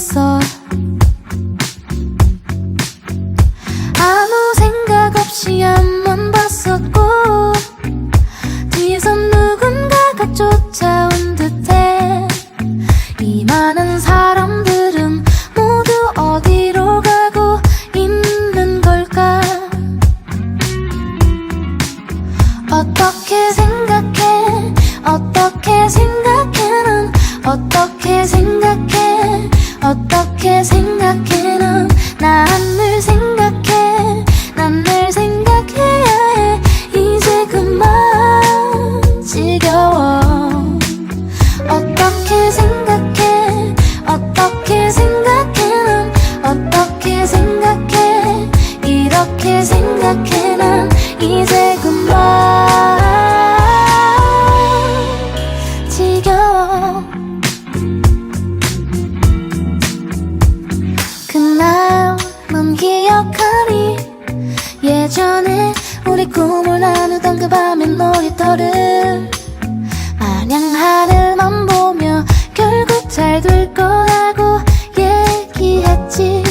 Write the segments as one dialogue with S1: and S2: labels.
S1: 있어. 아무 생각 없이 앞만 봤었고 뒤에선 누군가가 쫓아온 듯해. 이 많은 사람들은 모두 어디로 가고 있는 걸까? 어떻게 생각해? 어떻게 생각해? 넌 어떻게 생각해? 어떻게 생각해? 넌 난 늘 생각해. 난 늘 생각해야 해. 이제 그만 지겨워. 어떻게 생각해? 어떻게 생각해? 넌 어떻게 생각해? 이렇게 생각해. 난 이제 그만 지겨워. 그날 넌 기억하니? 예전에 우리 꿈을 나누던 그 밤의 놀이터를 마냥 하늘만 보며 결국 잘 될 거라고 얘기했지.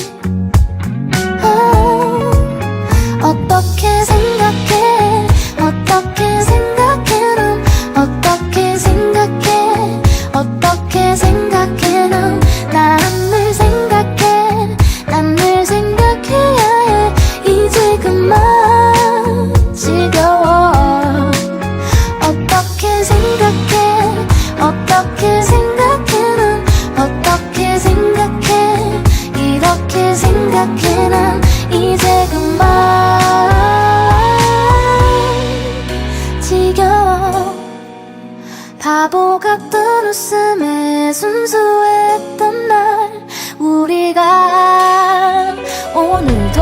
S1: 어떻게 생각해? 어떻게 생각해? 넌 어떻게 생각해? 어떻게 생각해? 넌 난 늘 생각해. 난 늘 생각해야 해. 이제 그만 지겨워. 어떻게 생각해? 어떻게 생각해? 넌 어떻게 생각해? 이렇게 생각해. 난 이제 그만 지겨워. 바보 같던 웃음에 순수했던 날 우리가 오늘도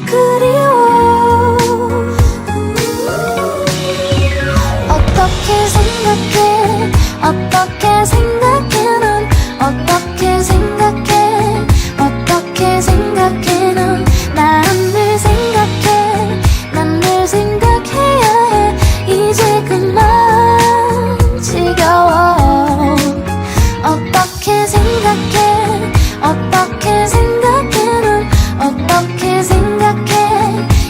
S1: 그리워. 어떻게 생각해? 어떻게 생각해? 넌 어떻게 생각해? 어떻게 생각해? 넌 난 늘 생각해. 난 늘 생각해야 해. 이제 그만 지겨워. 어떻게 생각해? 어떻게 생각해? 넌 어떻게 생각해?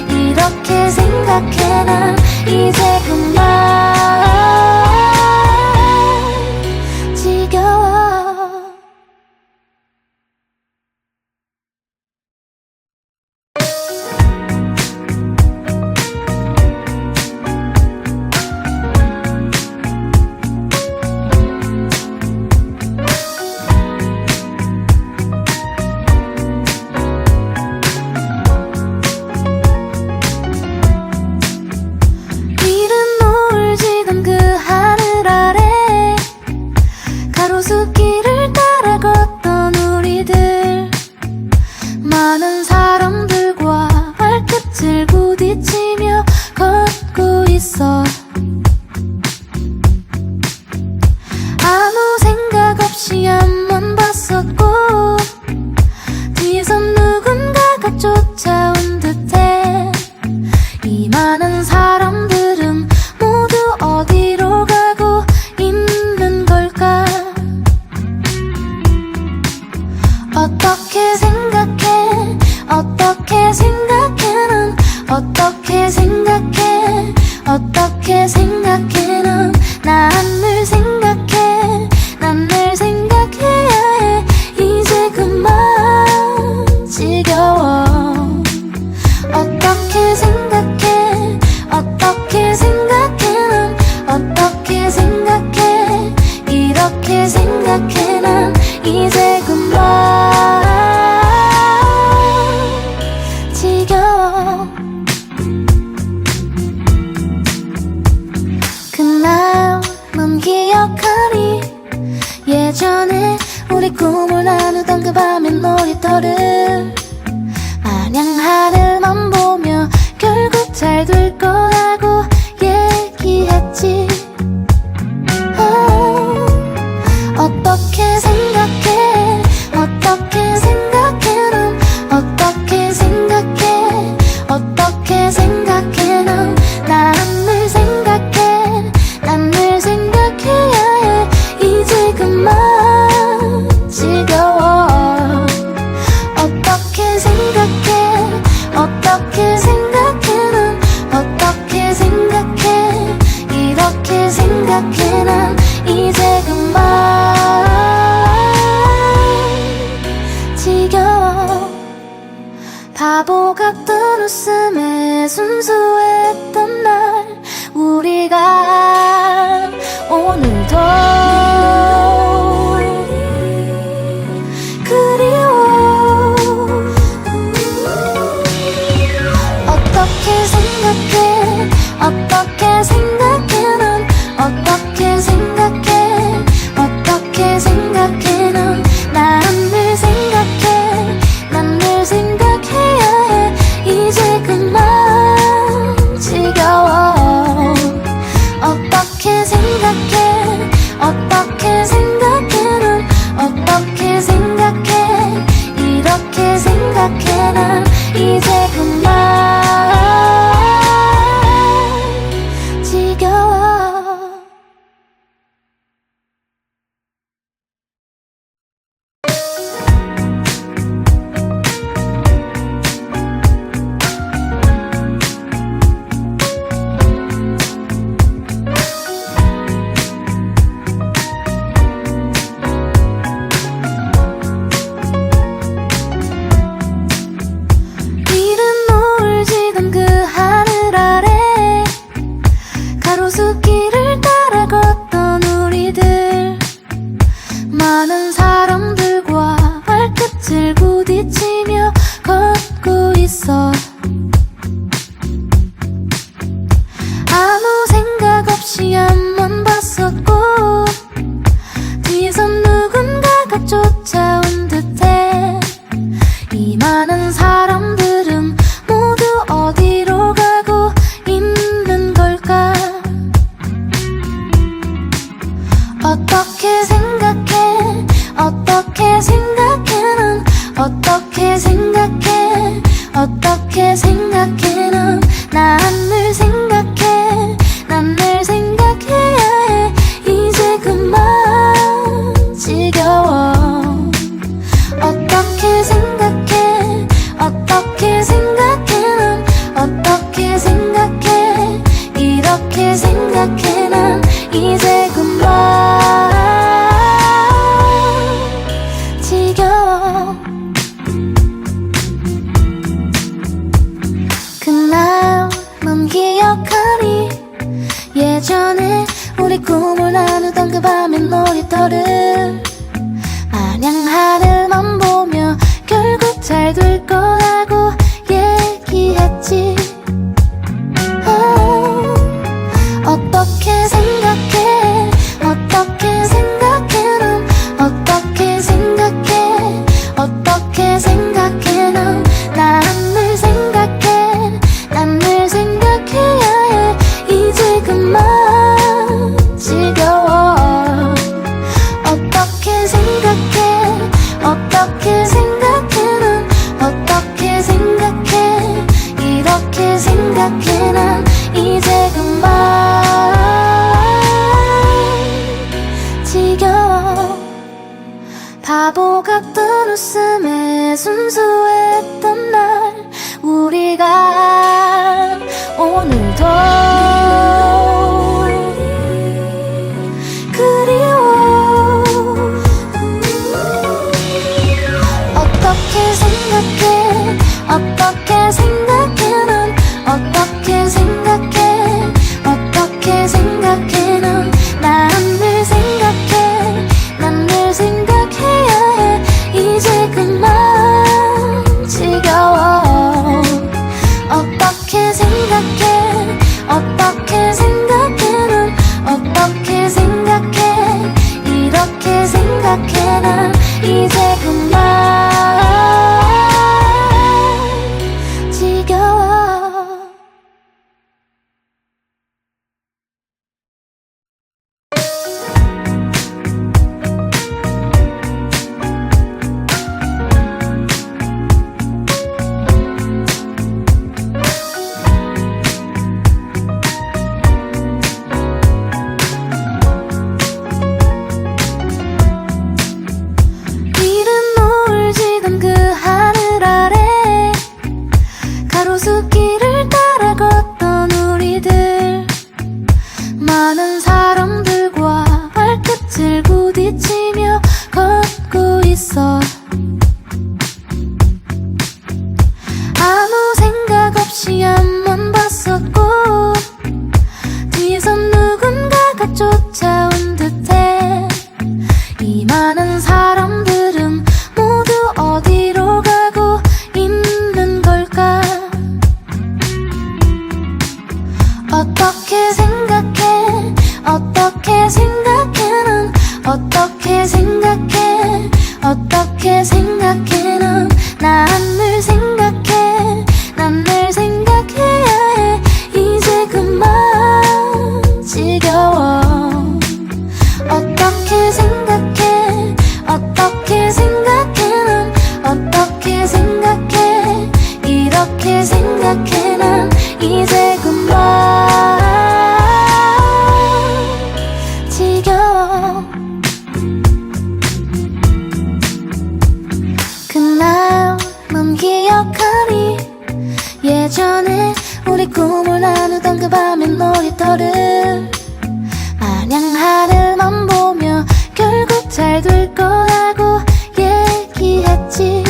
S1: 이렇게 생각해. 난 이제 그만 지겨워. 이른 노을 지던 그 하늘 아래 가로수길을 따라 걷던 우리들. 많은 사람들과 발끝을 부딪히며 걷고 있어. 아무 생각 없이 앞만 봤었고 뒤에선 누군가가 쫓아온 듯해. 이 많은 사람들은 모두 어디로 가고 있는 걸까? 어떻게 생각해? 어떻게 생각해? 넌 어떻게 생각해? 어떻게 생각해? 넌 난 늘 생각해. 난 늘 생각해야 해. 이제 그만 지겨워. 어떻게 생각해? 어떻게 생각해? 넌 어떻게 생각해? 이렇게 생각해. 난 이제 그만 지겨워. 그날 넌 기억하니? 예전에 우리 꿈을 나누던 그 밤의 놀이터를 마냥 하늘만 보며 결국 잘 될 거라고 얘기했지. 어떻게 생각해? 어떻게 생각해? 넌 어떻게 생각해? 어떻게 생각해? 넌 난 늘 생각해. 난 늘 생각해야 해. 이제 생각해 난 이제 그만 지겨워. 바보 같은 웃음에 순수했던 날 우리가 오늘도 그리워. 어떻게 생각해 어떻게 생각해 넌 어떻게 생각해 어떻게 생각해 넌 난 늘 생각해 난 늘 생각해야 해 이제 그만 지겨워. 어떻게 생각해 어떻게 생각해 넌 어떻게 생각해 이렇게 생각해 난 이제 그만 지겨워. 이른 노을 지던 그 하늘 아래 가로수길을 따라 걷던 우리들 많은 사람들과 발끝을 부딪히며 걷고 있어. 아무 생각 없이 앞만 봤었고 뒤에선 누군가가 쫓아온 듯해. 이 많은 사람들은 모두 어디로 가고 있는 걸까? 어떻게 생각해 어떻게 생각해 넌 어떻게 생각해 어떻게 생각해 넌 난 늘 생각해 난 늘 생각해야 해 이제 그만 지겨워. 어떻게 생각해 어떻게 생각해 넌 어떻게 생각해 이렇게 생각해 난 이제 그만 지겨워. 그날 넌 기억하니 예전에 우리 꿈을 나누던 그 밤의 놀이터를 마냥 하늘만 보며 결국 잘 될 거라고 얘기했지. 어떻게 생각해 어떻게 생각해 넌 어떻게 생각해 어떻게 생각해 넌 난 늘 생각해 난 늘 생각해야 해 이제 그만 지겨워. 어떻게 생각해 어떻게 생각해 넌 어떻게 생각해 이렇게 생각해 난 이제 그만 지겨워. 바보 같은 웃음에 순수했던 날 우리가 오늘도 그리워. 어떻게 생각해 어떻게 생각해 넌 어떻게 생각해 어떻게 생각해 넌 난 늘 생각해 난 늘 생각해야 해 이제 그만 지겨워. 어떻게 생각해 어떻게 생각해 넌 어떻게 생각해 이렇게 생각해 난 이제 그만 어떻게 생각해? 어떻게 생각해? 넌 어떻게 생각해? 어떻게 생각해? 넌 난 늘 생각해. 난 늘 생각해야 해. 이제 그만 지겨워. 어떻게 생각해? 어떻게 생각해? 넌 어떻게 생각해? 이렇게 생각해. 난 이제 그만 지겨워. 그날 넌 기억하니? 예전에 우리 꿈을 나누던 그 밤의 놀이터를 마냥 하늘만 보며 결국 잘 될 거라고 얘기했지.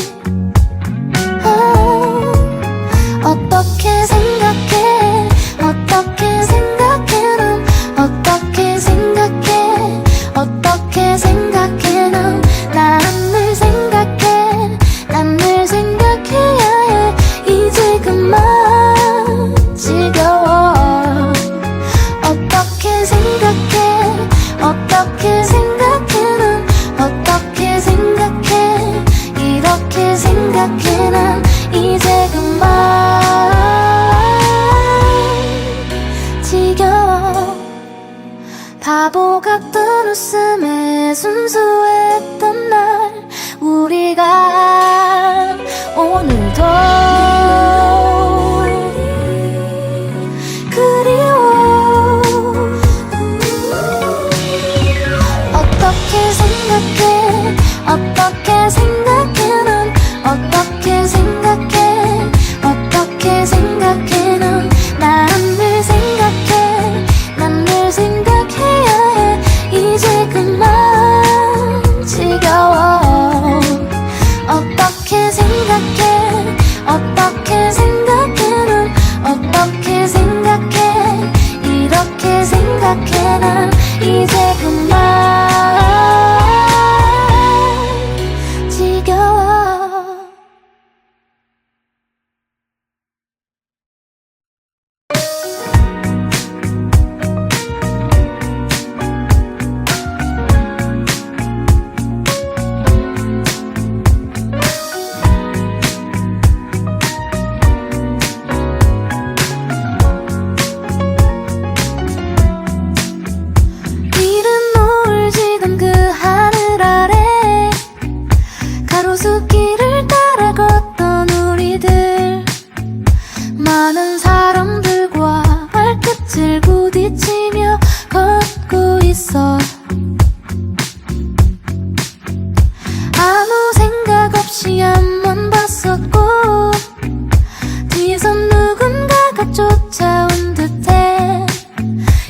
S1: 어떻게 생각해? 어떻게 생각해? 넌 어떻게 생각해? 어떻게 생각해? 넌 난 늘 생각해. 난 늘 생각해야 해. 이제 그만 지겨워. 어떻게 생각해? 어떻게 생각해? 넌 어떻게 생각해? 이렇게 생각해. 난 이제 그만 지겨워. 바보 같던 웃음에 순수했던 날 우리가 오늘도 그리워. 어떻게 생각해? 어떻게 생각해? 넌 어떻게 생각해? 어떻게 생각해? 넌 난 늘 생각해. 난 늘 생각해야 해. 이제 그만 지겨워. 어떻게 생각해? 어떻게 생각해? 넌 어떻게 생각해? 이렇게 생각해. 난 이제 그만 지겨워. 이른 노을 지던 그 하늘 아래 가로수길을 따라 걷던 우리들, 많은 사람들과 발끝을 부딪히며 걷고 있어. 아무 생각 없이 앞만 봤었고 뒤에선 누군가가 쫓아온 듯해.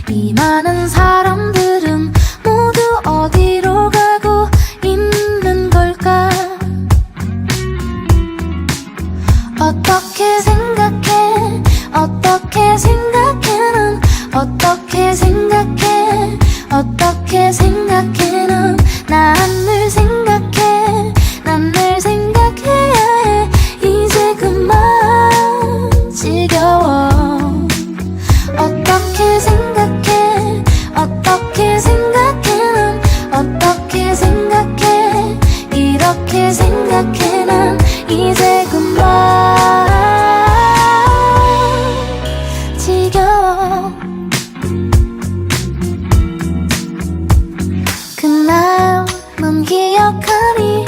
S1: 이 많은 사람들은 모두 어디로 가고 있는 걸까? 어떻게 생각해? 어떻게 생각해? 넌 어떻게 생각해? 어떻게 생각해? 넌 난 늘 생각해. 난 늘 생각해야 해. 이제 그만 지겨워. 어떻게 생각해? 어떻게 생각해? 넌 어떻게 생각해? 이렇게 생각해. 난 이제 그만 지겨워. 그날 넌 기억하니?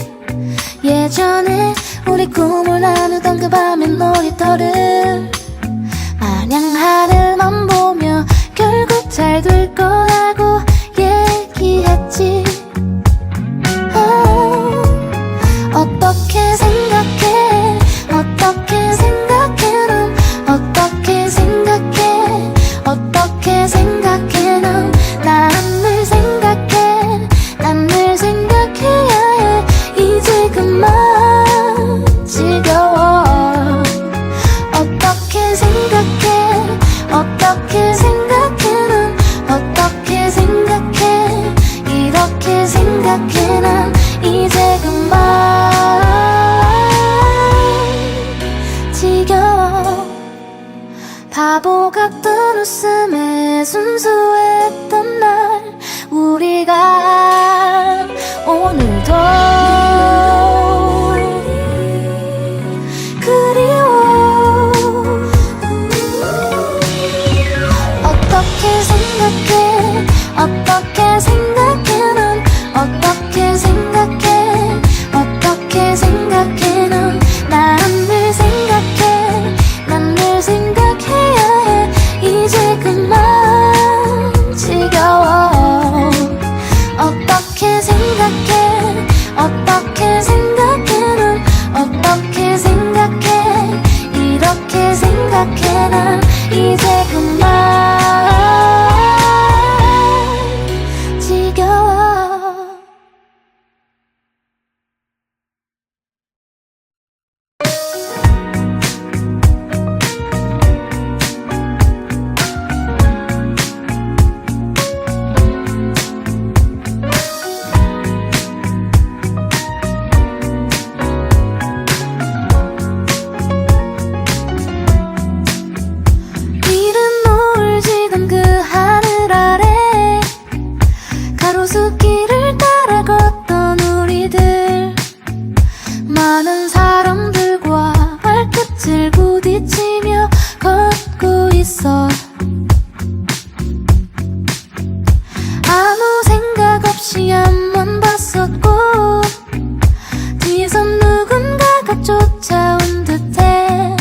S1: 예전에 우리 꿈을 나누던 그 밤의 놀이터를 마냥 하늘만 보며 결국 잘 될 거라고 얘기했지. 어떻게 생각해? 어떻게 생각해? 넌 어떻게 생각해? 어떻게 생각해? 넌 난 늘 생각해. 난 늘 생각해야 해. 이제 그만 지겨워. 어떻게 생각해? 어떻게 생각해? 웃음에 순수했던 날 우리가 오늘도 그리워. 어떻게 생각해 어떻게 생각해 넌 어떻게 생각해 어떻게 생각해 넌 난 늘 생각해 난 늘 생각해야 해 이제 그만 지겨워. 어떻게 생각해 어떻게 생각해 넌 어떻게 생각해 이렇게 생각해 난 이제 그만 지겨워. 이른 노을 지던 그 하늘 아래 가로수길을 따라 걷던 우리들 많은 사람들과 발끝을 부딪히며 걷고 있어. 아무 생각 없이 앞만 봤었고 뒤에선 누군가가 쫓아온 듯해.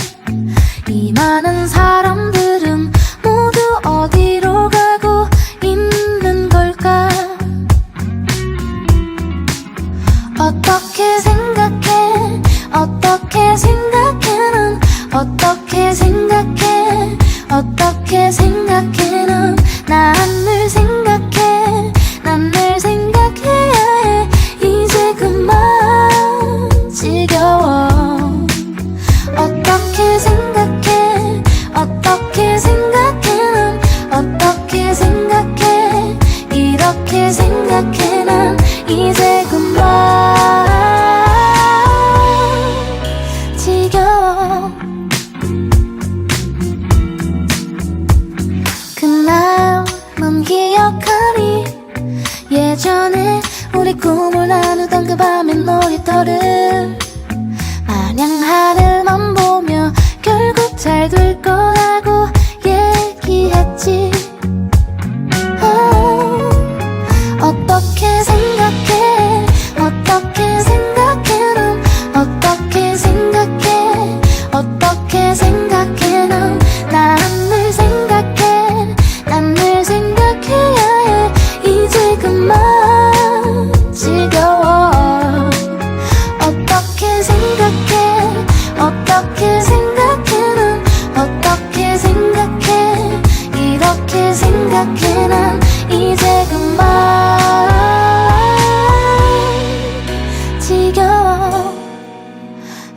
S1: 이 많은 사람들은 모두 어디로 가고 있는 걸까? 어떻게 생각해 어떻게 생각해 넌 어떻게 생각해 어떻게 생각해 넌 난 늘 생각해 난 늘 생각해야 해 이제 그만 지겨워. 어떻게 생각해 어떻게 생각해 넌 어떻게 생각해 이렇게 생각해 난 이제 그만 지겨워. 그날 넌 기억하니 예전에 우리 꿈을 나누던 그 밤의 놀이터를 마냥 하늘만 보며 결국 잘 될 거라고 얘기했지. 어떻게 생각해 어떻게 생각해 넌 어떻게 생각해 어떻게 생각해 넌 난 늘 생각해 난 늘 생각해야 해 이제 그만 지겨워. 어떻게 생각해 어떻게 생각해 넌 어떻게 생각해 이렇게 생각해 난 이제 그만 지겨워.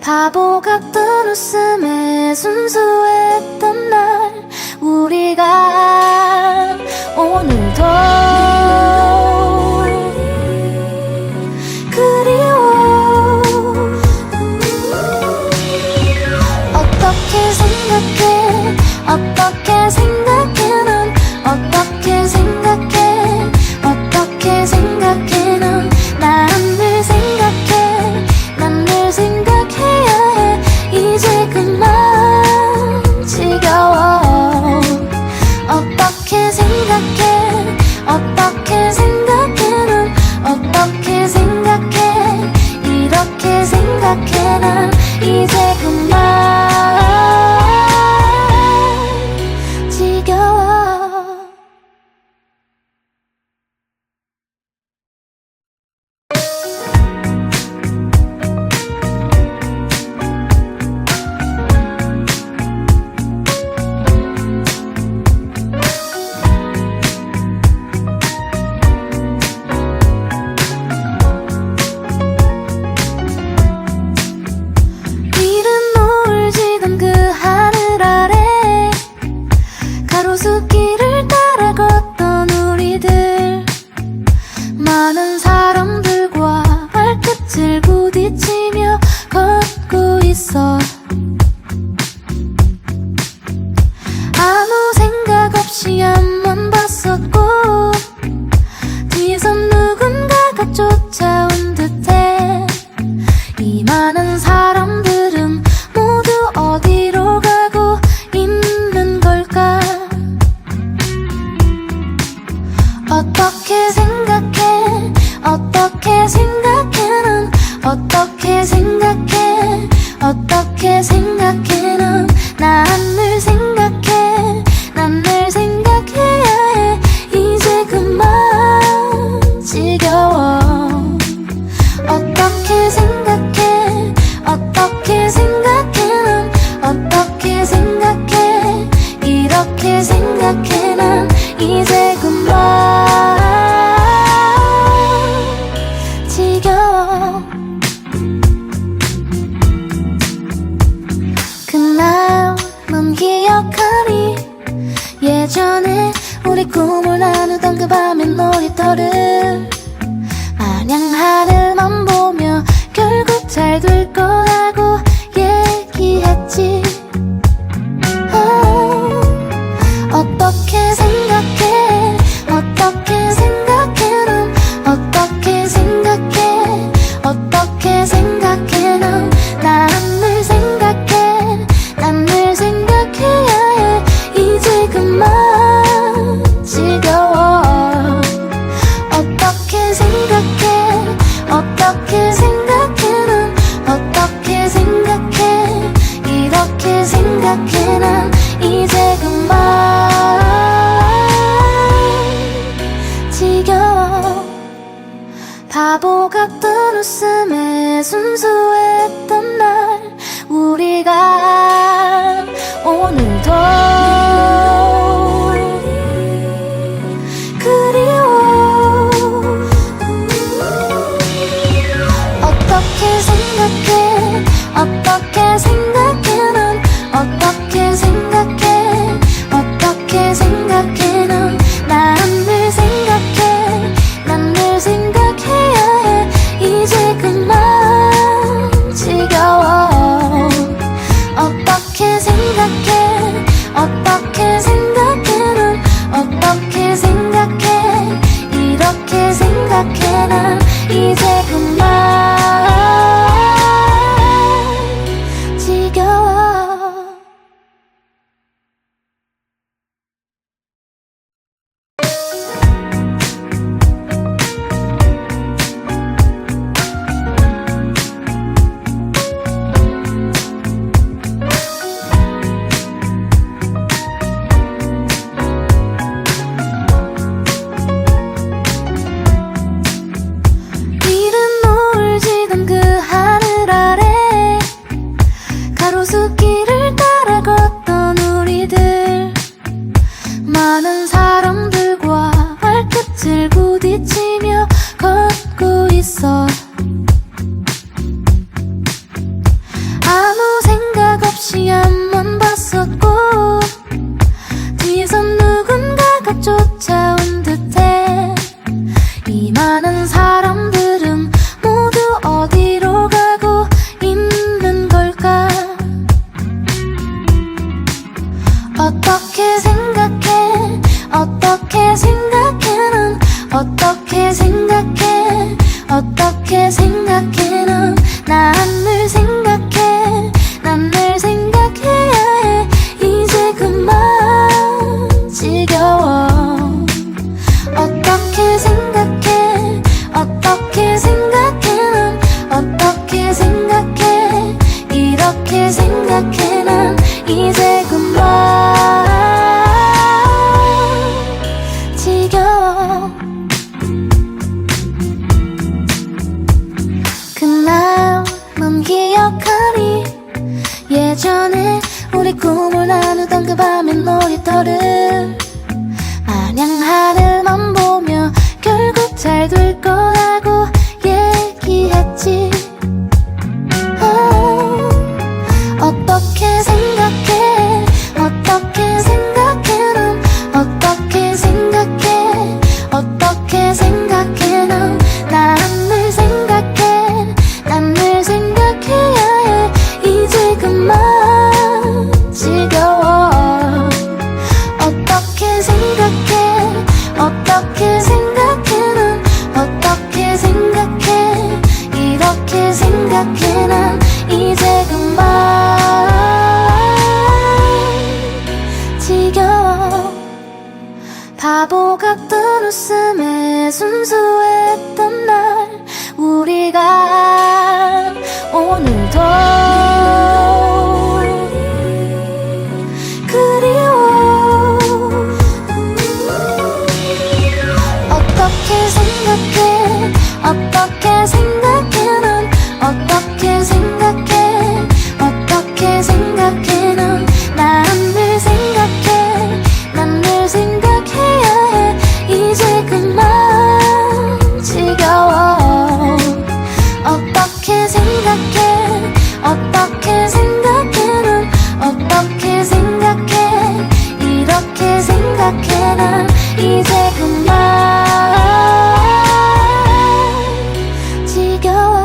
S1: 바보 같던 웃음에 순수했던 날 우리가 오늘도 그리워. 어떻게 생각해 어떻게 생각해 넌 어떻게 생각해 어떻게 생각해 넌 난 늘 생각해 난 늘 생각해야 해 이제 그만 지겨워. 어떻게 생각해 어떻게 생각해 넌 어떻게 생각해 어떻게 생각해 넌 난 늘 생각해 난 늘 생각해야 해 이제 그만 지겨워 어떻게 생각해 어떻게 생각해 넌 어떻게 생각해 이렇게 생각해 난 이제 그만 지겨워 그날 넌 기억하니 예전에 우리 꿈을 나누던 그 밤의 놀이터를 마냥 하늘만 보며 결국 잘 될 거라고 얘기했지 어떻게 생각해 어떻게 생각해 넌 어떻게 생각해 어떻게 생각해 넌 난 늘 생각해 난 늘 생각해야 해 이제 그만 지겨워 어떻게 생각해 어떻게 생각해 넌 어떻게 생각해 이렇게 생각해 난 이제 그만 지겨워 바보 같던 웃음에 순수했던 날 우리가 오늘도 그리워 어떻게 생각해 어떻게 생각해 넌 어떻게 생각해 어떻게 생각해 넌 난 늘 생각해 난 늘 생각해야 해 이제 그만 지겨워 어떻게 생각해 어떻게 생각해 넌 어떻게 생각해 이렇게 생각해 난 이제 그만 지겨워 이른 노을 지던 그 하늘 아래 가로수길을 따라 걷던 우리들 많은 사람들과 발끝을 부딪히며 걷고 있어 아무 생각 없이 앞만 봤었고 뒤에선 누군가가 쫓아온 듯해 이 많은 사람들은 모두 어디로 가고 있는 걸까 어떻게 생각해 어떻게 생각해 넌 어떻게 생각해 어떻게 생각해 넌 난 늘 생각해 난 늘 생각해야 해 이제 그만 지겨워 어떻게 생각해 어떻게 생각해 넌 어떻게 생각해 이렇게 생각해 난 이제 그만 지겨워 그날 넌 기억하니 예전에 우리 꿈을 나누던 그 밤의 놀이터를 마냥 하늘만 보며 결국 잘 될 거라고 얘기했지 어떻게 생각해 어떻게 생각해 넌 어떻게 생각해 어떻게 생각해 넌 난 늘 생각해 난 늘 생각해야 해 이제 그만 지겨워 어떻게 생각해 바보 같던 웃음에 순수했던 날 우리가 오늘도 그리워. 어떻게 생각해 어떻게 생각해 넌 어떻게 생각해 어떻게 생각해 넌 난 늘 생각해 난 늘 생각해야 해 이제 그만 지겨워. 어떻게 생각해 어떻게 생각해 넌 어떻게 생각해 이렇게 생각해 난 이제 그만 지겨워.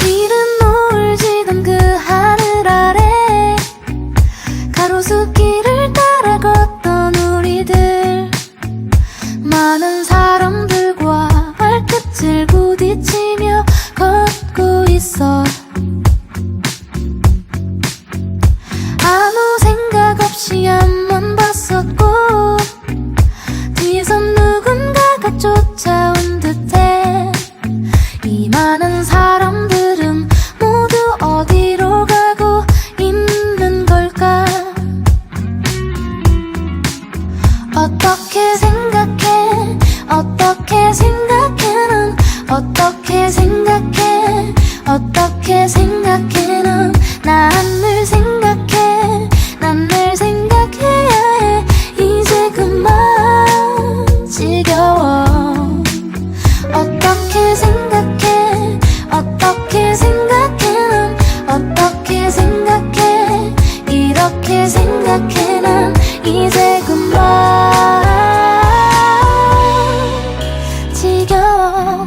S1: 이른 노을 지던 그 하늘 아래 가로수길을 따라 걷던 우리들 많은 사람들과 발끝을 부딪히며 걷고 있어. 아무 생각 없이 앞만 봤었고 뒤에선 누군가가 쫓아온 듯해. 이 많은 사람들은 모두 어디로 가고 있는 걸까? 어떻게 생각해 어떻게 생각해 넌 어떻게 생각해 어떻게 생각해 넌 난 늘 생각해 난 늘 생각해야 해 이제 그만 지겨워. 어떻게 생각해 어떻게 생각해 넌 어떻게 생각해 이렇게 생각해 난 이제 그만 지겨워.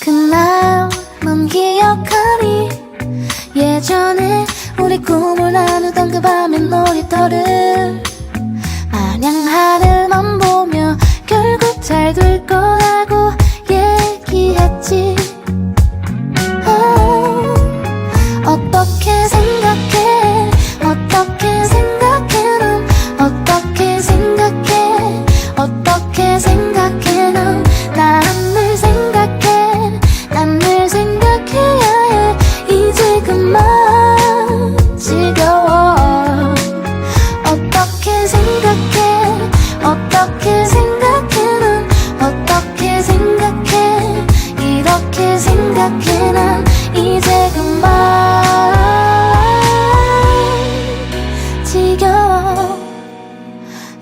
S1: 그날 넌 기억하니 예전에 우리 꿈을 나누던 그 밤의 놀이터를 마냥 하늘만 보며 결국 잘 될 거라고 얘기했지. 어떻게 생각해 어떻게 생각해 넌 어떻게 생각해 어떻게 생각해 넌 난 늘 생각해 난 늘 생각해야 해 이제 그만 지겨워. 어떻게 생각해 어떻게 생각해 넌 어떻게 생각해 이렇게 생각해 난 이제 그만 지겨워.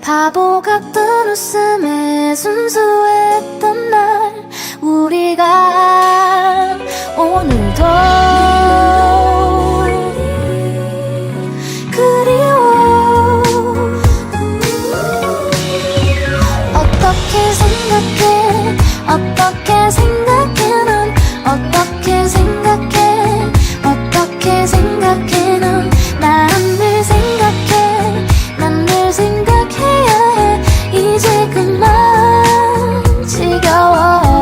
S1: 바보 같던 웃음에 순수했던 날 우리가 오늘도 그리워. 어떻게 생각해 어떻게 생각해 넌 어떻게 생각해 어떻게 생각해 넌 난 늘 생각해 난 늘 생각해야 해 이제 그만 지겨워.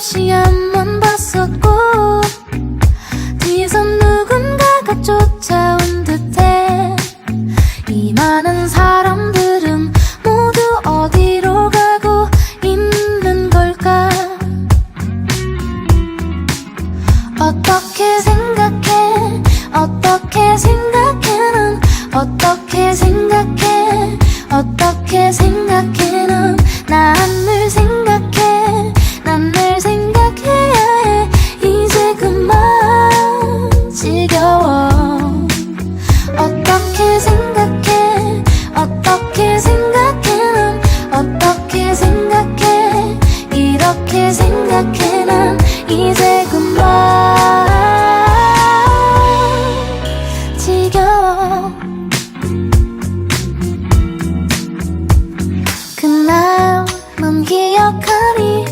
S1: 없이 앞만 봤었고 뒤에서 누군가가 쫓아온 듯해. 이 많은 사람들은 모두 어디로 가고 있는 걸까? 어떻게 생각해? 어떻게 생각해? 넌 어떻게 생각해? 어떻게 생각해? 넌 날 생각해. 난 늘 생각해야 해. 이제 그만 지겨워. 어떻게 생각해? 어떻게 생각해? 넌 어떻게 생각해? 이렇게 생각해. 난 이제 그만 지겨워. 그날 넌 기억하니?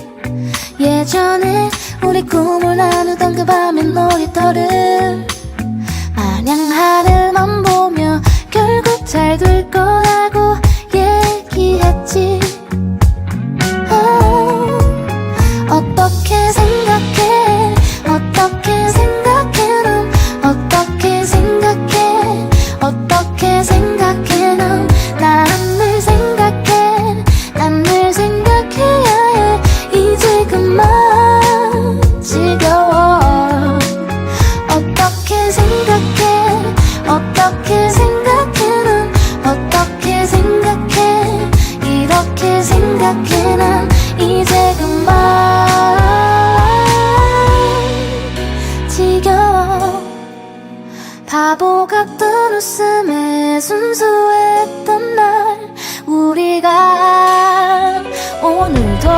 S1: 예전에 우리 꿈을 나누던 그 밤의 놀이터를 마냥 하늘만 보며 결국 잘 될 거라고 얘기했지. 어떻게 생각해? 어떻게 생각해? 넌 어떻게 생각해? 어떻게 생각해? 넌 난 늘 생각해. 난 늘 생각해야 해. 이제 그만 지겨워. 어떻게 생각해? 어떻게 생각해? 넌 어떻게 생각해? 이렇게 생각해. 난 이제 그만 지겨워. 바보 같던 웃음에 순수했던 날 우리가 오늘도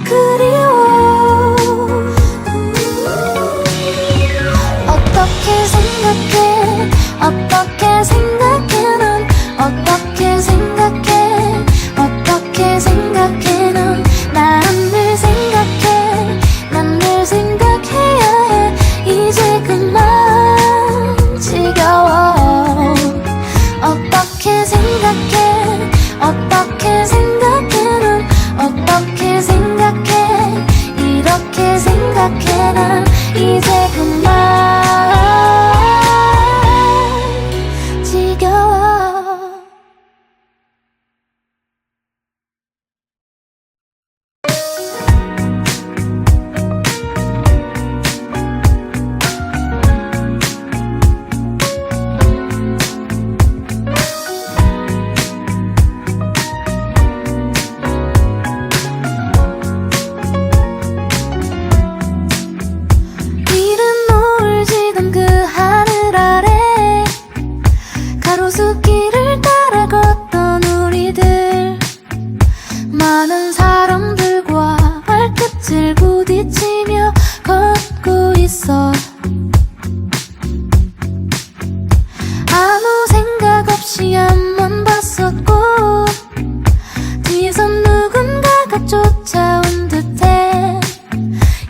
S1: 그리워. 어떻게 생각해? 어떻게 생각해? 넌 어떻게 생각해? 어떻게 생각해? 넌 난 늘 생각해. 난 늘 생각해야 해. 이제 그만 지겨워. 어떻게 생각해? 어떻게 생각해? 넌 어떻게 생각해? 이렇게 생각해. 난 이제 그만 지겨워. 이른 노을 지던 그 하늘 아래 가로수길을 따라 걷던 우리들. 많은 사람들과 발끝을 부딪히며 걷고 있어. 아무 생각 없이 앞만 봤었고 뒤에서 누군가가 쫓아온 듯해.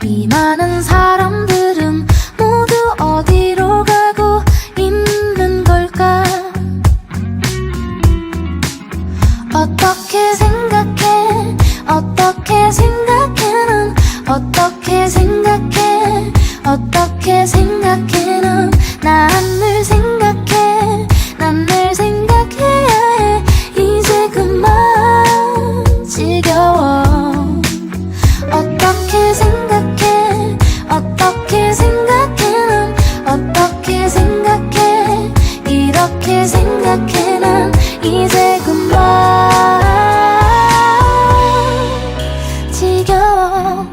S1: 이 많은 사람들은 모두 어디로 가고 있는 걸까? 어떻게 생각해? 어떻게 생각해? 넌 어떻게 생각해? 어떻게 생각해? 넌 난 늘 생각해. 난 늘 생각해야 해. 이제 그만 지겨워. 어떻게 생각해? 어떻게 생각해? 넌 어떻게 생각해? 이렇게 생각해. 난 이제 그만 지겨워.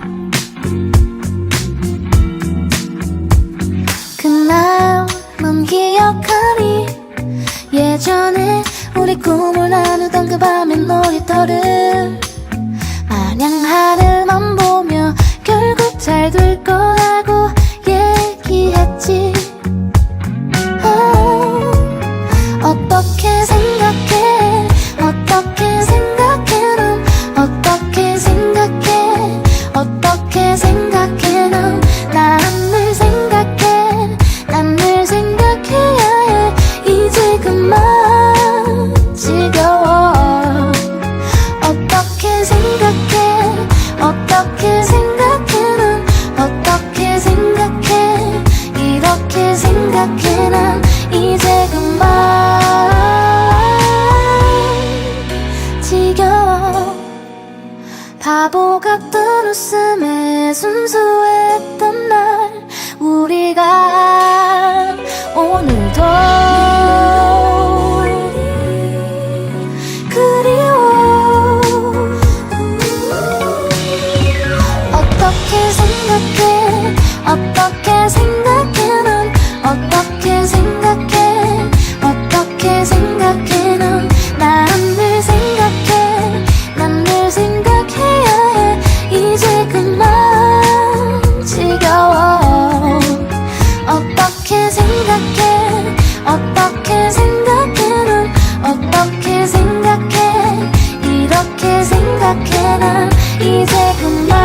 S1: 그날 넌 기억하니? 예전에 우리 꿈을 나누던 그 밤의 놀이터를 마냥 하늘만 보며 결국 잘 될 거라고 얘기했지. 어떻게 생각해? 어떻게 생각해? 넌 어떻게 생각해? 어떻게 생각해? 넌 난 늘 생각해. 난 늘 생각해야 해. 이제 그만 지겨워. 지겨워. 바보 같던 웃음에 순수했던 날 우리가 오늘도 그리워. 어떻게 생각해? 어떻게 생각해? 넌 어떻게 생각해? 어떻게 생각해? 넌 난 늘 생각해. 난 늘 생각해야 해. 이제 그만 지겨워. 어떻게 생각해? 어떻게 생각해? 넌 어떻게 생각해? 이렇게 생각해. 난 이제 그만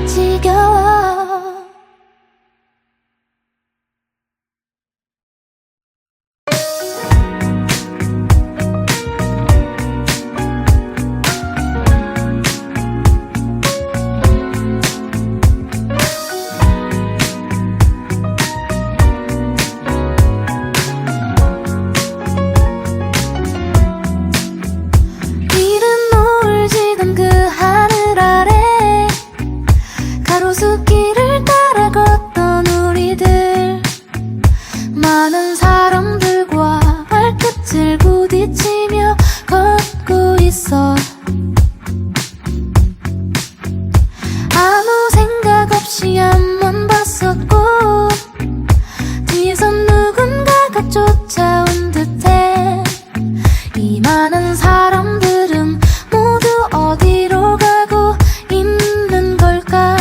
S1: 지겨워. 이른 노을 지던 그 하늘 아래 가로수길을 따라 걷던 우리들, 많은 사람들과 발끝을 부딪히며 걷고 있어. 아무 생각 없이 앞만 봤었고 뒤에선 누군가가 쫓아온 듯해. 이 많은 사람들은 모두 어디로 가고 있는 걸까?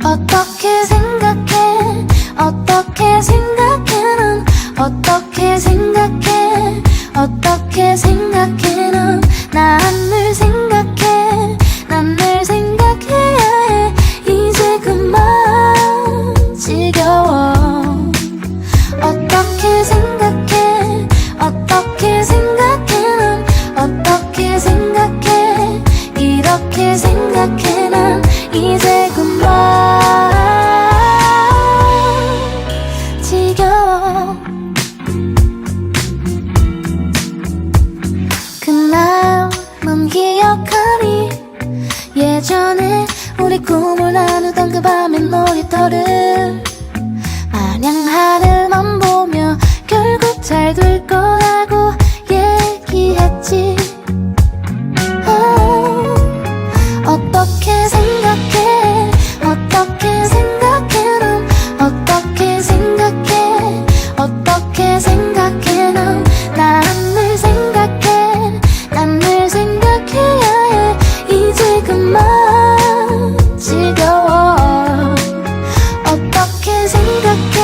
S1: 어떻게 생각해? 어떻게 생각해? 넌 어떻게 생각해? 어떻게 생각해? 넌 난 늘 생각해. 난 늘 생각해야 해. 이제 그만 지겨워. 어떻게 생각해? 어떻게 생각해? 넌 어떻게 생각해? 이렇게 생각해. 난 이제 그만 지겨워. 그날 넌 기억하니? 예전에 우리 꿈을 나누던 그 밤의 놀이터를 마냥 하늘만 보며 결국 잘 될 거라고 얘기했지. 어떻게 생각해? 어떻게 생각해? 넌 어떻게 생각해? 어떻게 생각해? 넌 난 늘 생각해. 난 늘 생각해야 해. 이제 그만 지겨워. 어떻게 생각해?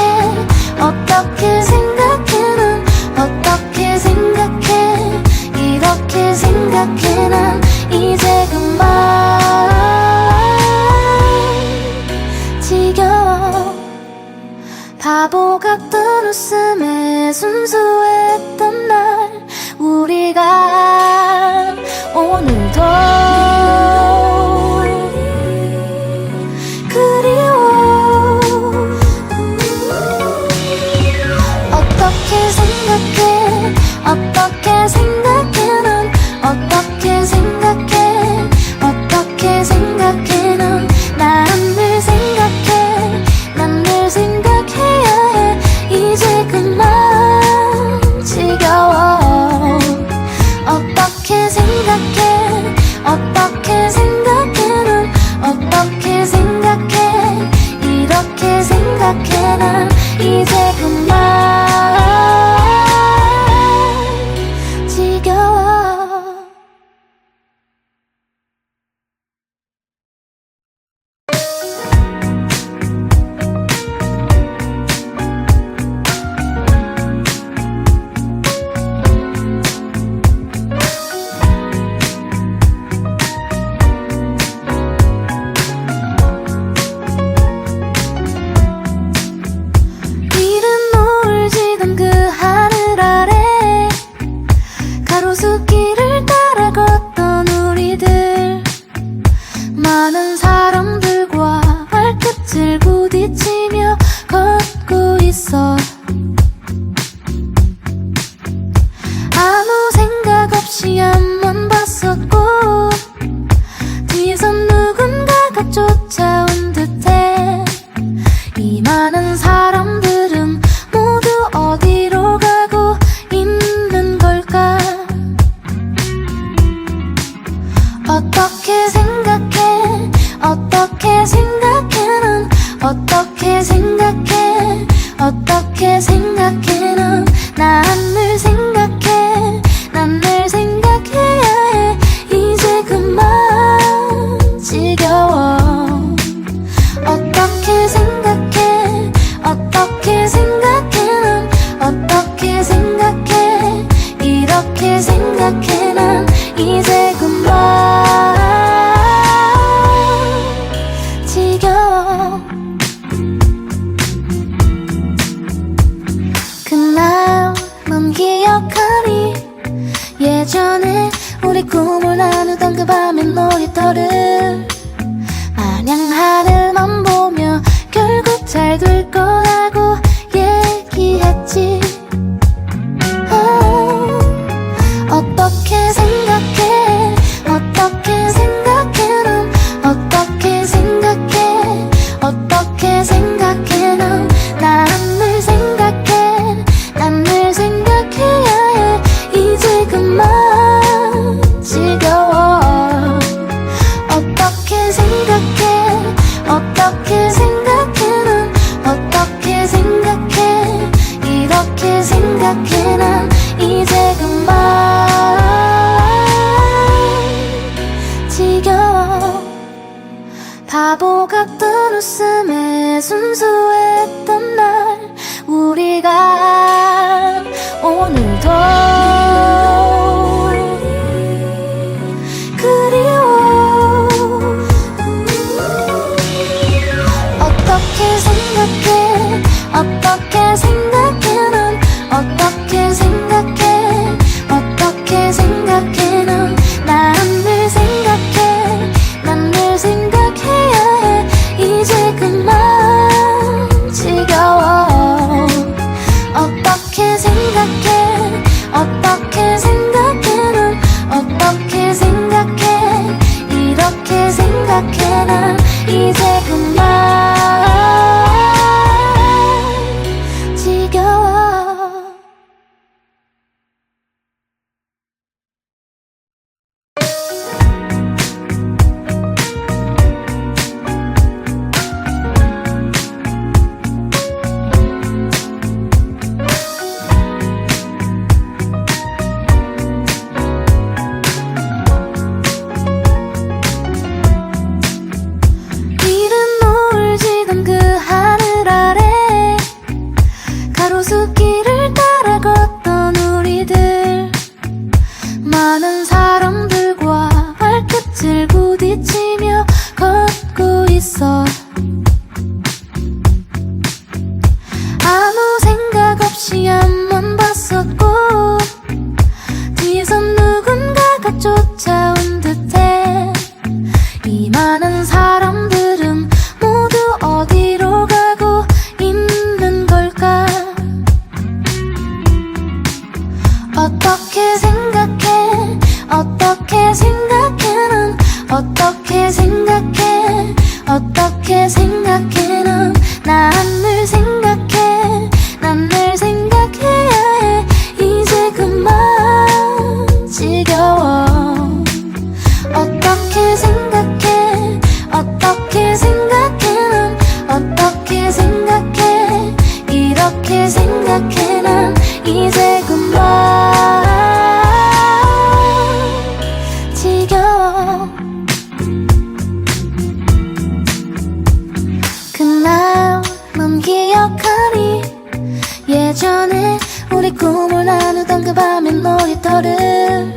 S1: 어떻게 생각해? 넌 어떻게 생각해? 이렇게 생각해. 난 이제 그만 지겨워. 바보 같던 웃음에 순수했던 날 우리가 오늘도 그리워. 어떻게 생각해? 어떻게 생각해? 넌 어떻게 생각해? 어떻게 생각해? 넌 난 늘 생각해. 난 늘 생각해야 해. 이제 그만 지겨워. 어떻게 생각해? 어떻게 생각해? 넌 어떻게 생각해? 이렇게 생각해. 난 이제 그만 지겨워. 생각해 난 늘 생각해 난 늘 생각해야 해 이제 그만 지겨워 어떻게 생각해 어떻게 생각해 난 어떻게 생각해 이렇게 생각해 난 이제 그만 지겨워 그날 넌 기억하니 예전에 우리 꿈을 나누던 그 밤의 놀이터를 마냥 하늘만 보며 결국 잘 될 거라고 얘기했지 어떻게 생각해 어떻게 생각해 넌 어떻게 생각해 어떻게 생각해 넌 난 늘 생각해 난 늘 생각해야 해 이제 그만 지겨워 어떻게 생각해 어떻게 생각해 넌 어떻게 생각해 이렇게 생각해 난 이제 그만 지겨워 바보 같던 웃음에 순수했던 날 우리가 오늘도 그리워 어떻게 생각해 어떻게 생각해 넌 어떻게 생각해 어떻게 생각해 넌 난 늘 생각해 난 늘 생각해야 해 이제 그만 지겨워 어떻게 생각해 어떻게 생각해 넌 어떻게 생각해 이렇게 생각해 난 이제 그만 지겨워 이른 노을 지던 그 하늘 아래 가로수길을 따라 걷던 우리들 많은 사람들과 발끝을 부딪히며 걷고 있어 아무 생각 없이 앞만 봤었고 뒤에선 누군가가 쫓아온 듯해 이 많은 사람들은 모두 어디로 가고 있는 걸까 어떻게 생각해 어떻게 생각해 넌 어떻게 생각해 어떻게 생각해 넌 난 늘 생각해 난 늘 생각해야 해 이제 그만 지겨워 어떻게 생각해 어떻게 생각해 넌 어떻게 생각해 이렇게 생각해 난 이제 그만 지겨워 그날 넌 기억하니 예전에 우리 꿈을 나누던 그 밤의 놀이터를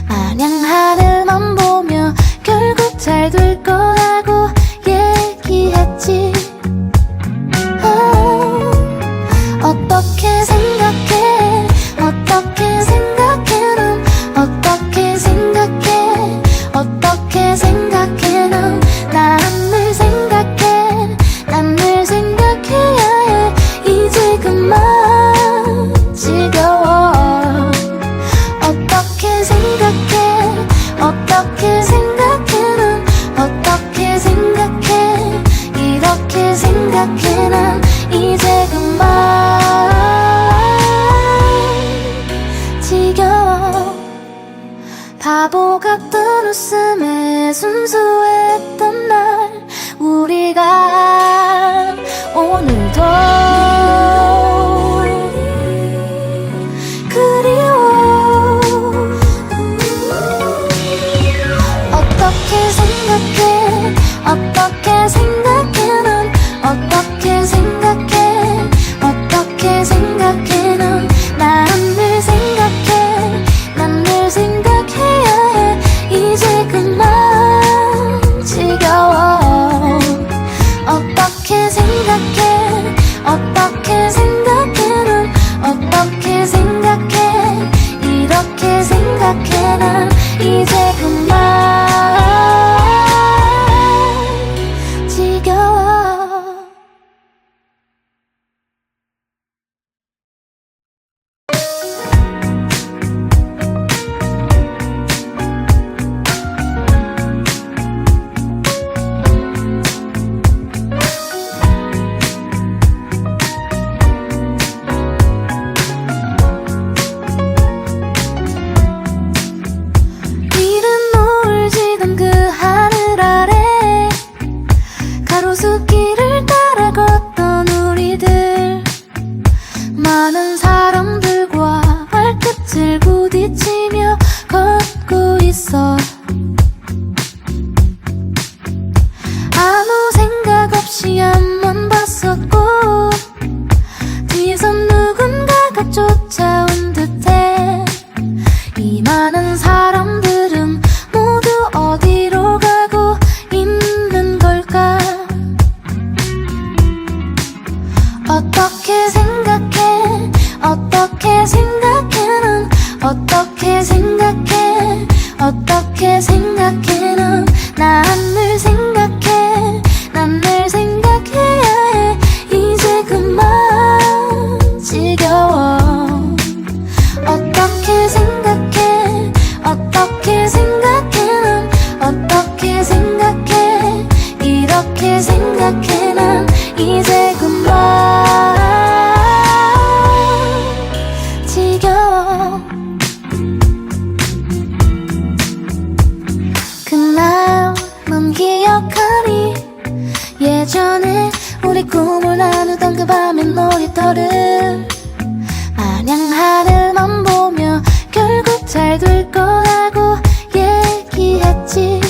S1: 마냥 하늘만 보며 결국 잘 될 거라고 얘기했지 어떻게 생각해 어떻게 생각해 넌 어떻게 생각해 어떻게 생각해 넌 난 늘 생각해 난 늘 생각해야 해 이제 그만 지겨워 어떻게 생각해 어떻게 생각해 넌 어떻게 생각해 이렇게 생각해 난 이제 그만 지겨워 바보 같던 웃음에 순수했던 날 우리가 오늘도 부딪히며 걷고 있어. 아무 생각 없이 앞만 봤었고 뒤에선 누군가가 쫓아온 듯해. 이 많은 사람들은 모두 어디로 가고 있는 걸까? 어떻게 생각해? 어떻게 생각해? 넌 어떻게 생각해? 어떻게 생각해? 넌 난 늘 생각해. 난 늘 생각해야 해. 이제 그만 지겨워. 어떻게 생각해? 어떻게 생각해? 넌 어떻게 생각해? 이렇게 생각해. 난 이제 그만 지겨워. 그날 넌 기억하니? 예전에 우리 꿈을 나누던 그 밤의 놀이터를 마냥 하늘만 보며 결국 잘 될 거라고 얘기했지.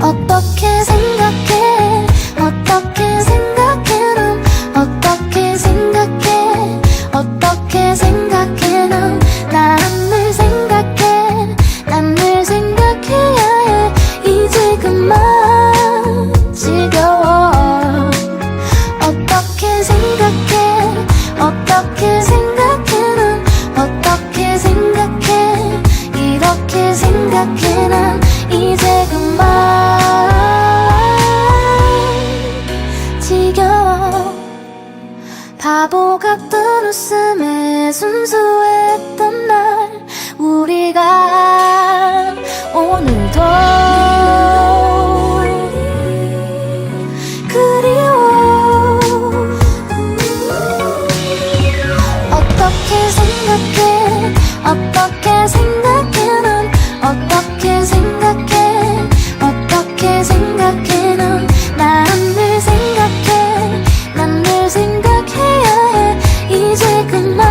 S1: 어떻게 생각해? 어떻게 생각해? 넌 어떻게 생각해? 어떻게 생각해? 넌 난 늘 생각해. 난 늘 생각해야 해. 이제 그만 지겨워. 어떻게 생각해? 어떻게 생각해? 넌 어떻게 생각해? 이렇게 생각해. 난 이제 그만 지겨워. 바보 같던 웃음에 순수했던 날 우리가 오늘도 그리워. 어떻게 생각해? 어떻게 생각해? 넌 어떻게 생각해? 어떻게 생각해? 넌 난 늘 생각해. 난 늘 생각해야 해. 이제 그만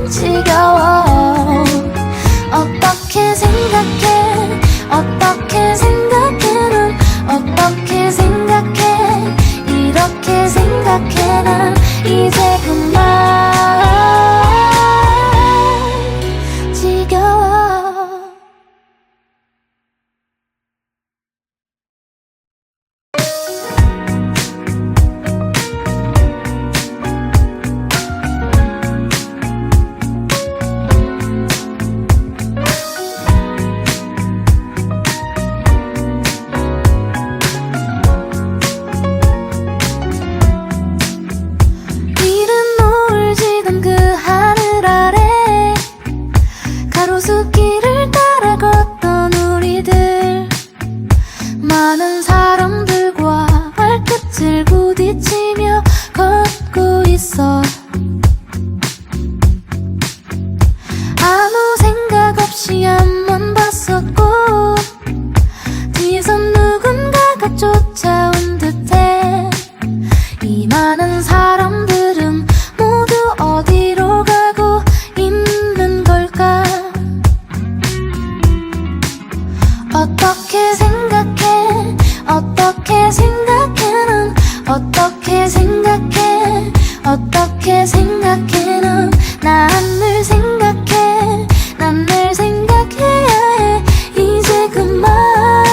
S1: 지겨워. 어떻게 생각해? 어떻게 생각해? 넌 어떻게 생각해? 이렇게 생각해. 난 이제 그만 지겨워. 이른 노을 지던 그 하늘 아래 가로수길을 따라 걷던 우리들. 많은 사람들과 발끝을 부딪히며 걷고 있어. 아무 생각 없이 앞만 봤었고 뒤에선 누군가가 쫓아온 듯해. 이 많은 사람들은 모두 어디로 가고 있는 걸까? 어떻게 생각해? 어떻게 생각해? 넌 어떻게 생각해? 어떻게 생각해? 넌 난 늘 생각해. 난 늘 생각해야 해. 이제 그만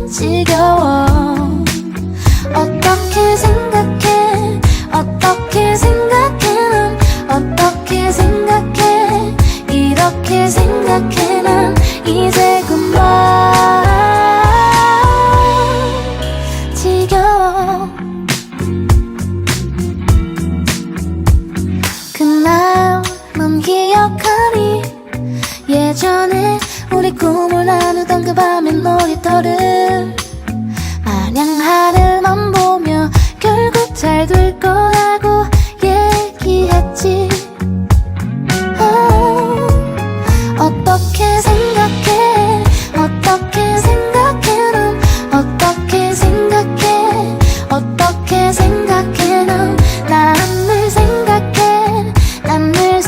S1: 지겨워. 어떻게 생각해? 어떻게 생각해? 넌 어떻게 생각해? 이렇게 생각해. 난 이제 그만 지겨워. 그날 넌 기억하니? 예전에 우리 꿈을 나누던 그 밤의 놀이터를 마냥 하늘만 보며 결국 잘 될 거라고 얘기했지. 어떻게 생각해? 어떻게 생각해? 넌 어떻게 생각해? 어떻게 생각해? 넌 난 늘 생각해. 난 늘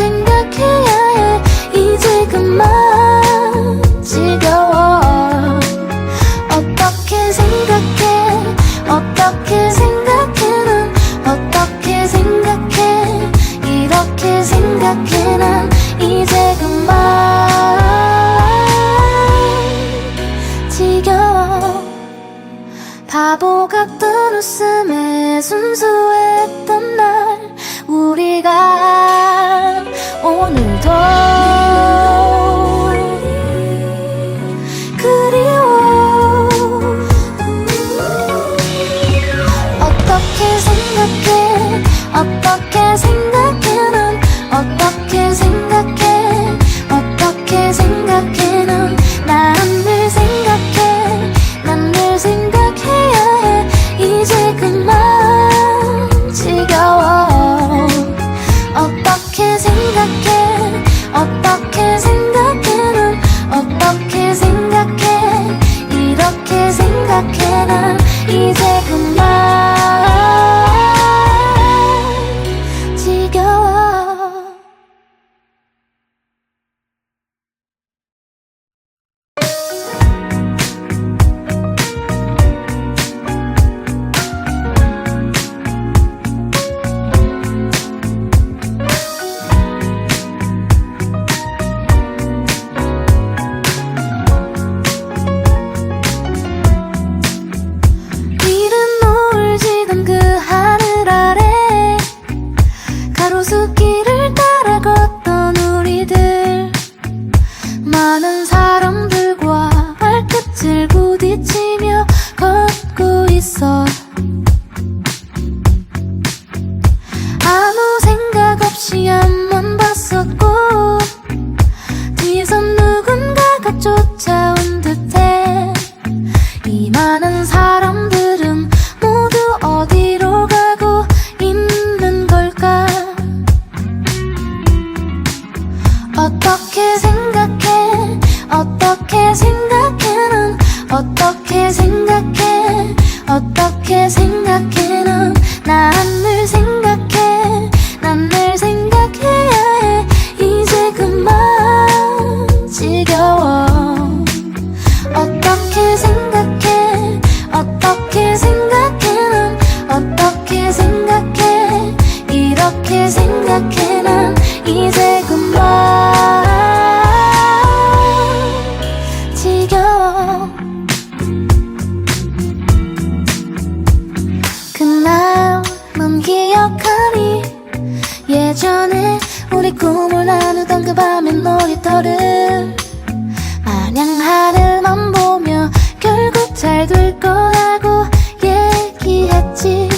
S1: 생각해 난 이제 그만 지겨워. 바보 같던 웃음에 순수했던 날 우리가 오늘도 그리워. 어떻게 생각해 어떻게 생각해 넌 어떻게 생각해 어떻게 생각해 넌 난 늘 생각해 난 늘 생각해야 해 이제 그만 지겨워. 어떻게 생각해 어떻게 생각해 넌 어떻게 생각해 이렇게 생각해 난 이제 그만 지겨워. 이른 노을 지던 그 하늘 아래 가로수길을 따라 걷던 우리들 많은 사람들과 발끝을 부딪히며 걷고 있어. 아무 생각 없이 앞만 봤었고 뒤에선 누군가가 쫓아온 듯해. 이 많은 사람들은 모두 어디로 가고 있는 걸까? 어떻게 생각해 어떻게 생각해 넌 어떻게 생각해 어떻게 생각해 넌 난 늘 생각해 난 늘 생각해야 해 이제 그만 지겨워. 어떻게 생각해 어떻게 생각해 넌 어떻게 생각해 이렇게 생각해 난 이제 그만 지겨워. 그날 넌 기억하니 예전에 우리 꿈을 나누던 그 밤의 놀이터를 마냥 하늘만 보며 결국 잘 될 거라고 얘기했지.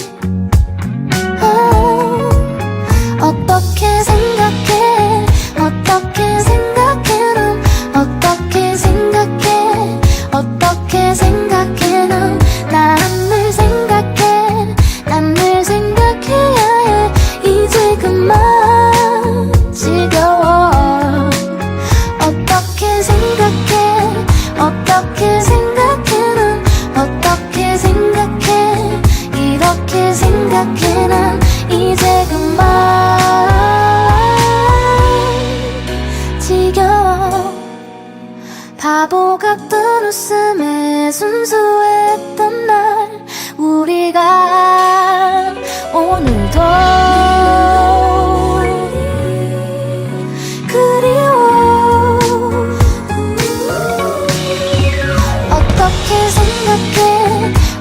S1: 어떻게 생각해 어떻게 생각해 넌 어떻게 생각해 어떻게 생각해 넌 난 늘 생각해 난 늘 생각해야 해 이제 그만 지겨워. 어떻게 생각해 어떻게 생각해 넌 어떻게 생각해 이렇게 생각해 난 이제 그만 지겨워. 바보 같던 웃음에 순수했던 날 우리가 오늘도 그리워. 어떻게 생각해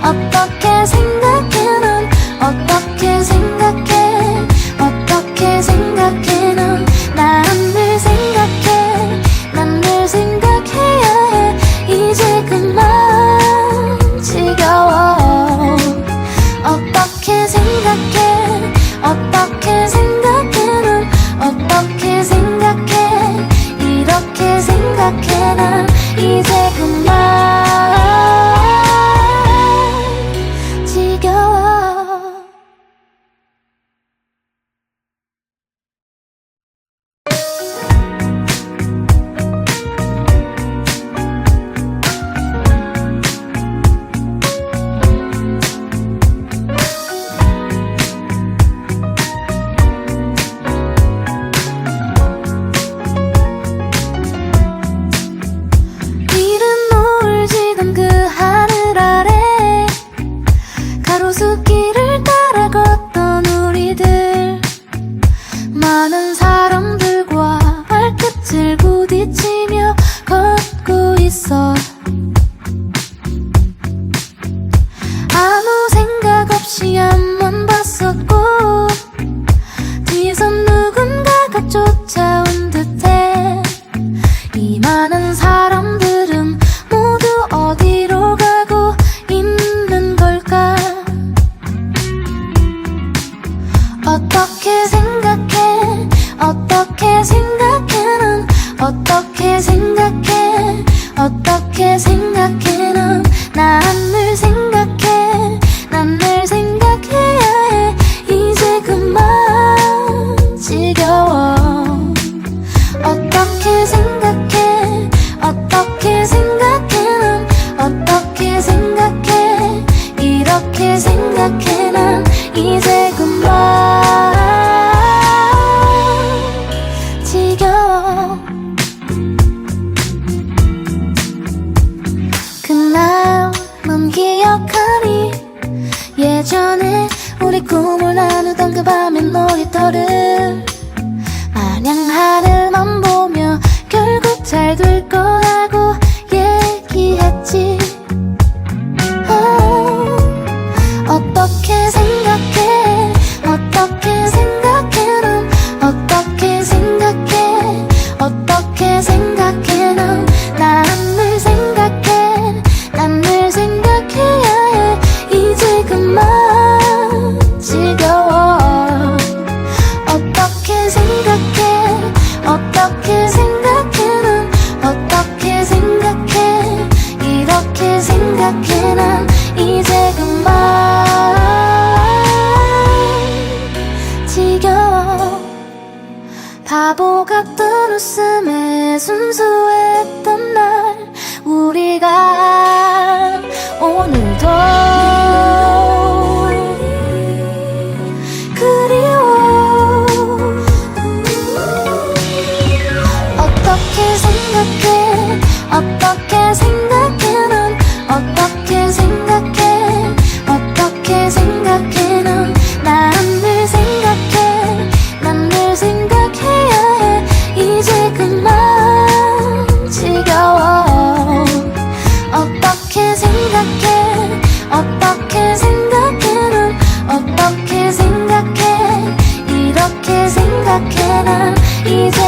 S1: 어떻게 생각해 넌 어떻게 생각해 어떻게 생각해 넌 난 늘 생각해 난 늘 생각해야 해 이제 그만 지겨워. 어떻게 생각해 어떻게 생각해 넌 어떻게 생각해 이렇게 생각해 난 이제 그만 지겨워. 이른 노을 지던 그 하늘 아래 가로수길을 따라 걷던 우리들 많은 사람들 어떻게 생각해 어떻게 생각해 넌 어떻게 생각해 어떻게 생각해 넌 난 늘 생각해 난 늘 생각해야 해 이제 그만 지겨워 어떻게 생각해 어떻게 생각해 넌 어떻게 생각해 이렇게 생각해 난 이제 그만 지겨워 그날 넌 기억하니 예전에 우리 꿈을 나누던 그 밤의 놀이터를 마냥 하늘만 보며 결국 잘 될 거라고 얘기했지 어떻게 생각해 어떻게 생각해 넌 어떻게 생각해 어떻게 생각해 넌 난 늘 생각해 난 늘 생각해야 해 이제 그만 지겨워 어떻게 생각해 어떻게 생각해 넌 어떻게 생각해 이렇게 생각해 난 이제 그만 지겨워 바보 같던 웃음에 순수했던 날 우리가 오늘도 그리워 어떻게 생각해 어떻게 생각해 넌 어떻게 생각해 어떻게 생각해 넌 난 늘 생각해 난 늘 생각해야 해 이제 그만 지겨워 어떻게 생각해 어떻게 생각해 넌 어떻게 생각해 이렇게 생각해 난 이제